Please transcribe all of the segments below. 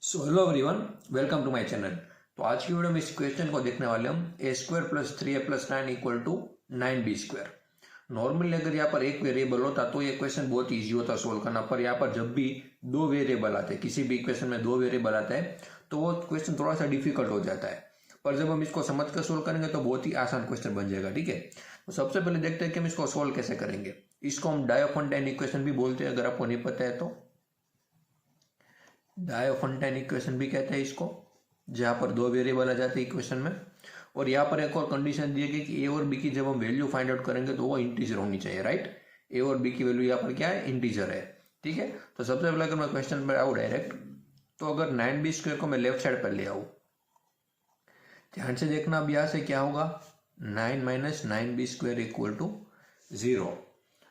So hello everyone, welcome to my channel. तो आज की वीडियो में इस क्वेश्चन को देखने वाले हम A square plus 3a plus 9 equal to 9b square. Normally अगर यहाँ पर एक वेरिएबल होता तो ये क्वेश्चन बहुत इजी होता सोल्व करना, पर यहाँ पर जब भी दो वेरिएबल आते हैं, किसी भी इक्वेशन में दो वेरिएबल आता है तो वो क्वेश्चन थोड़ा सा डिफिकल्ट हो जाता है। पर जब हम इसको समझ कर सोल्व करेंगे तो बहुत ही आसान क्वेश्चन बन जाएगा। ठीक है, तो सबसे पहले देखते हैं कि हम इसको सोल्व कैसे करेंगे। इसको हम डायोफोंटाइन इक्वेशन भी बोलते हैं, अगर आपको नहीं पता है तो। डायोफोंटाइन इक्वेशन भी कहते हैं इसको, जहाँ पर दो वेरिएबल आ जाते हैं इक्वेशन में। और यहाँ पर एक और कंडीशन दी गई कि ए और बी की जब हम वैल्यू फाइंड आउट करेंगे तो वो इंटीजर होनी चाहिए। राइट, ए और बी की वैल्यू यहाँ पर क्या है, इंटीजर है। ठीक है, तो सबसे पहले अगर मैं क्वेश्चन पर आऊँ डायरेक्ट, तो अगर 9b स्क्वायर को मैं लेफ्ट साइड पर ले आऊँ, ध्यान से देखना अब यहाँ से क्या होगा, 9 minus 9b square equal to 0।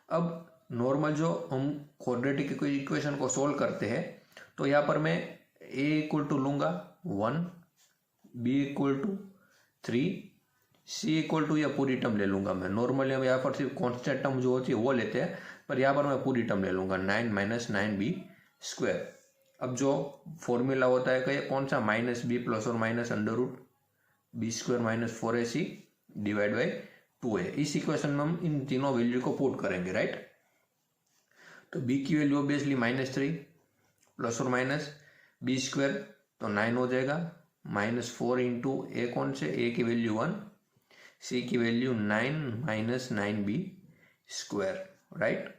अब नॉर्मल जो हम क्वाड्रेटिक इक्वेशन को सोल्व करते हैं, तो यहाँ पर मैं a इक्वल टू लूंगा 1, b equal to 3, c equal to या पूरी टर्म ले लूंगा मैं। नॉर्मली हम यहाँ पर सिर्फ कॉन्स्टेंट टर्म जो होती है वो लेते हैं, पर यहाँ पर मैं पूरी टर्म ले लूंगा 9 माइनस 9b स्क्वायर। अब जो फॉर्मूला होता है कि कौन सा, माइनस बी प्लस और minus under root b square minus 4ac divide by 2a। इस इक्वेशन में हम इन तीनों वैल्यू को पुट करेंगे। राइट, तो b की वैल्यू ऑब्वियसली -3 प्लस और माइनस बी स्क्वायर तो 9 हो जाएगा, -4 इंटू ए, कौन से, ए की वैल्यू 1, सी की value 9 minus 9b square. Right,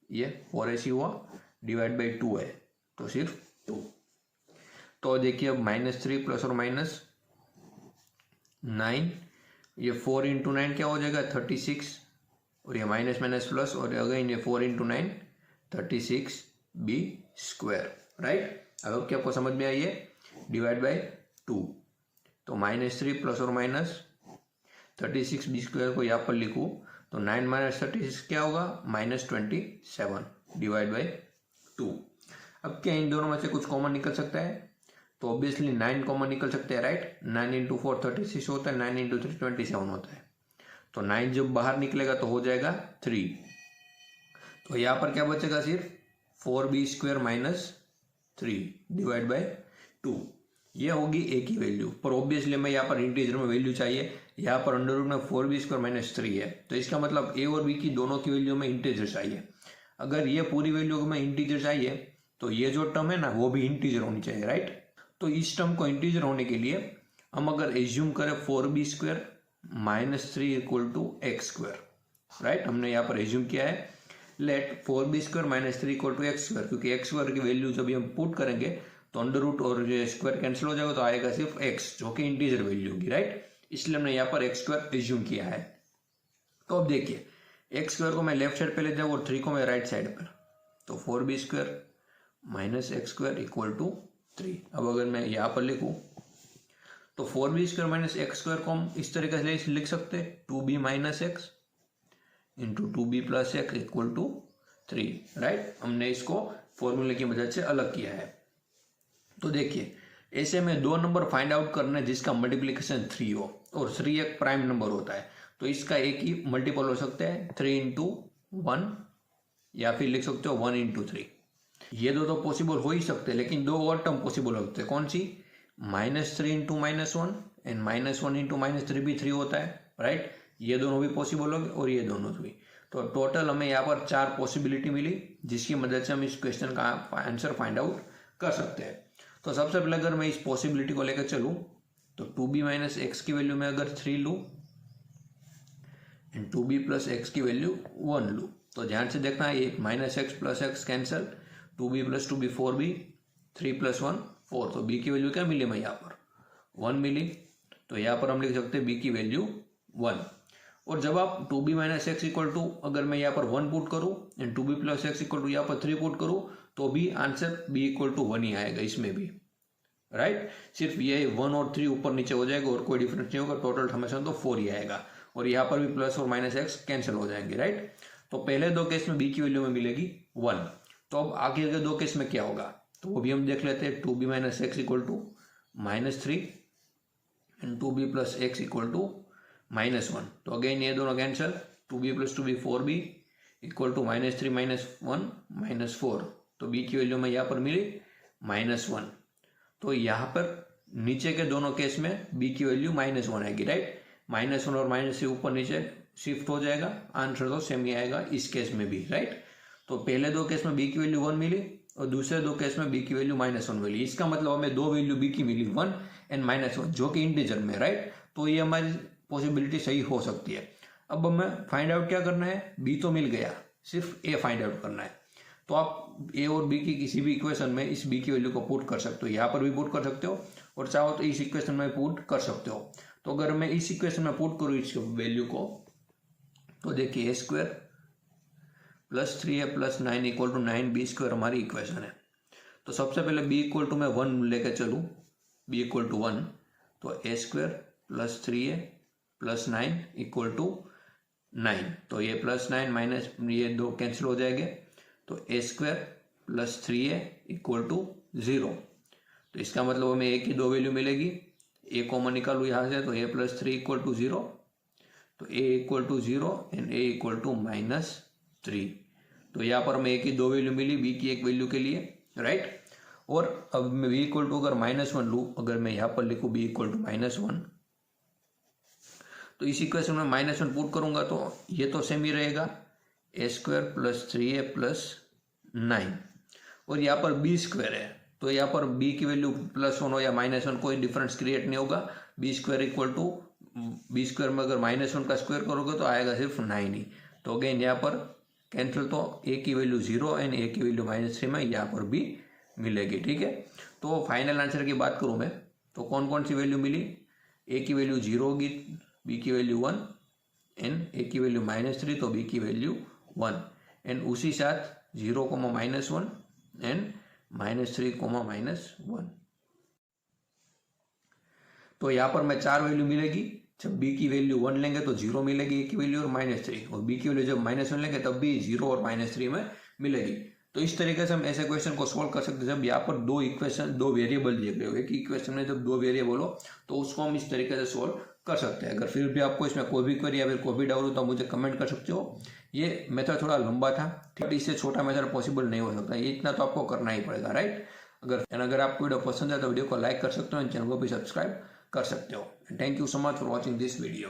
ये 4ac हुआ डिवाइड बाई 2 है तो सिर्फ 2। तो देखिए अब -3 प्लस और माइनस 9, ये 4 इंटू 9 क्या हो जाएगा 36, और ये माइनस माइनस प्लस, और अगेन ये 4 इंटू 9 36b स्क्वायर। राइट, अब क्या आपको समझ में आई है, डिवाइड बाई 2। तो -3 प्लस और माइनस 36b स्क्वायर को यहाँ पर लिखूँ तो 9 माइनस 36 क्या होगा, -27 डिवाइड बाई 2। अब क्या इन दोनों में से कुछ कॉमन निकल सकता है, तो ऑब्वियसली 9 कॉमन निकल सकते हैं। राइट, 9 इंटू 4 36 होता है, 9 इंटू 3 27 होता है। तो 9 जब बाहर निकलेगा तो हो जाएगा 3। तो यहाँ पर क्या बचेगा, सिर्फ 4b square minus 3 divide by 2। ये होगी ए की वैल्यू, पर ऑब्वियसली हमें यहाँ पर इंटीजर में वैल्यू चाहिए। यहाँ पर अंडर रूट में 4b स्क्वायर माइनस 3 है, तो इसका मतलब ए और बी की दोनों की वैल्यू में इंटीजर चाहिए। अगर ये पूरी वैल्यू में इंटीजर चाहिए तो ये जो टर्म है ना वो भी इंटीजर होनी चाहिए। राइट, तो इस टर्म को इंटीजर होने के लिए हम अगर एज्यूम करें 4b square minus 3 equal to x square. Right, हमने यहाँ पर एज्यूम किया है let 4b square minus 3 equal to x square, क्योंकि एक्स स्क्वायर की वैल्यू जब हम पुट करेंगे तो अंडर रूट और स्क्वायर कैंसिल हो जाएगा, तो आएगा सिर्फ एक्स, जो कि इंटीजर वैल्यू होगी। राइट, इसलिए हमने यहाँ पर एक्स स्क्वायर एज्यूम किया है। तो अब देखिए, एक्स स्क्वायर को मैं लेफ्ट साइड पे ले जाऊँ और 3 को मैं राइट साइड पर, तो 4b square minus x square equal to 3। अब अगर मैं यहाँ पर लिखूँ तो 4b square minus x square को हम इस तरीके से लिख सकते हैं, 2b minus x into 2b plus x equal to 3। Right, हमने इसको फॉर्मूले की मदद से अलग किया है। तो देखिए, ऐसे में दो नंबर फाइंड आउट करना है जिसका मल्टीप्लीकेशन 3 हो, और 3 एक प्राइम नंबर होता है, तो इसका एक ही मल्टीपल हो सकता है 3 इंटू 1, या फिर लिख सकते हो 1 इंटू 3। ये दो तो पॉसिबल हो ही सकते हैं, लेकिन दो और टर्म पॉसिबल हो सकते हैं। कौन सी, -3 इंटू -1 एंड -1 इंटू -3 भी 3 होता है। राइट, ये दोनों भी पॉसिबल होंगे और ये दोनों भी। तो टोटल हमें यहाँ पर 4 पॉसिबिलिटी मिली, जिसकी मदद से हम इस क्वेश्चन का आंसर फाइंड आउट कर सकते हैं। तो सबसे पहले अगर मैं इस पॉसिबिलिटी को लेकर चलूँ तो 2b माइनस एक्स की वैल्यू में अगर 3 लूँ एंड 2b प्लस एक्स की वैल्यू 1 लूँ, तो ध्यान से देखना, ये minus x plus x cancel, 2b plus 2b 4b, 3 plus 1 4, तो b की वैल्यू क्या मिली, मैं यहाँ पर 1 मिली। तो यहाँ पर हम लिख सकते हैं b की वैल्यू 1। और जब आप 2b minus x equal to, अगर मैं यहाँ पर 1 पुट करूँ and 2b plus x equal to यहाँ पर 3 पुट करूँ, तो भी आंसर b इक्वल टू 1 ही आएगा इसमें भी। राइट, सिर्फ ये 1 और 3 ऊपर नीचे हो जाएगा और कोई डिफरेंस नहीं होगा, टोटल हमेशा तो 4 ही आएगा, और यहाँ पर भी प्लस और माइनस एक्स कैंसिल हो जाएंगे। राइट, तो पहले दो केस में b की वैल्यू में मिलेगी 1। तो अब आगे के दो केस में क्या होगा, तो वो भी हम देख लेते हैं। 2b minus x equal to -3 and 2b plus x equal to -1, तो अगेन ये दोनों cancel, 2b plus 2b 4b equal to -3 -1 -4, तो b की वैल्यू में यहाँ पर मिली -1। तो यहाँ पर नीचे के दोनों केस में b की वैल्यू -1 आएगी, राइट। -1 और -3 ऊपर नीचे शिफ्ट हो जाएगा, आंसर तो सेम ही आएगा इस केस में भी, राइट। तो पहले दो केस में b की वैल्यू 1 मिली और दूसरे दो केस में b की वैल्यू -1 मिली। इसका मतलब हमें दो वैल्यू b की मिली 1 एंड -1 जो कि इंटीजर में, राइट। तो ये हमारी पॉसिबिलिटी सही हो सकती है। अब हमें फाइंड आउट क्या करना है, b तो मिल गया, सिर्फ a फाइंड आउट करना है। तो आप a और b की किसी भी इक्वेशन में इस b की वैल्यू को पुट कर सकते हो, यहाँ पर भी पुट कर सकते हो और चाहो तो इस इक्वेशन में पुट कर सकते हो। तो अगर मैं इस इक्वेशन में पुट करूँ इस वैल्यू को, तो देखिए a² + 3a + 9 = 9b² हमारी इक्वेशन है। तो सबसे पहले b = मैं 1 लेकर चलूँ, b = 1, तो a² + 3a + 9 = 9। तो ये +9 माइनस ये दो कैंसिल हो जाएंगे, तो a² + 3a = 0। तो इसका मतलब हमें a की दो वैल्यू मिलेगी, a कॉमन निकालूँ यहाँ से, तो a + 3 = 0, तो a = 0 एंड a = -3। तो यहाँ पर हमें a की दो वैल्यू मिली b की एक वैल्यू के लिए, राइट। और अब मैं b = अगर -1 लूँ, अगर मैं यहाँ पर लिखूँ b = -1, तो इस इक्वेशन में -1 पुट करूंगा तो ये तो सेम ही रहेगा, a² + 3a + 9, और यहाँ पर b² है, तो यहाँ पर b की वैल्यू +1 हो या -1 कोई डिफरेंस क्रिएट नहीं होगा। b² में अगर -1 का स्क्वायर करोगे तो आएगा सिर्फ 9 ही। तो अगेन यहाँ पर कैंसिल, तो a की वैल्यू 0 एंड a की वैल्यू -3 में यहाँ पर भी मिलेगी, ठीक है। तो फाइनल आंसर की बात करूँ मैं, तो कौन कौन सी वैल्यू मिली, a की वैल्यू 0 होगी, b की वैल्यू 1 एंड a की वैल्यू -3, तो b की वैल्यू 1 एंड उसी साथ 0, -1 एंड -3, -1। तो यहाँ पर मैं 4 वैल्यू मिलेगी। जब b की वैल्यू 1 लेंगे तो 0 मिलेगी a की वैल्यू और -3, और b की वैल्यू जब -1 लेंगे तब भी 0 और -3 में मिलेगी। तो इस तरीके से हम ऐसे क्वेश्चन को सॉल्व कर सकते हैं। जब यहाँ पर दो वेरिएबल दिए गए हो, एक इक्वेशन में जब दो वेरिएबल हो तो उसको हम इस तरीके से सॉल्व कर सकते हैं। अगर फिर भी आपको इसमें कोई भी क्वेरी या फिर कोई भी डाउट हो तो मुझे कमेंट कर सकते हो। ये मेथड थोड़ा लंबा था, बट इससे छोटा मेथड पॉसिबल नहीं हो सकता, ये इतना तो आपको करना ही पड़ेगा, राइट। अगर आपको वीडियो पसंद है तो वीडियो को लाइक कर सकते हो एंड चैनल को भी सब्सक्राइब कर सकते हो। Thank you so much for watching this video.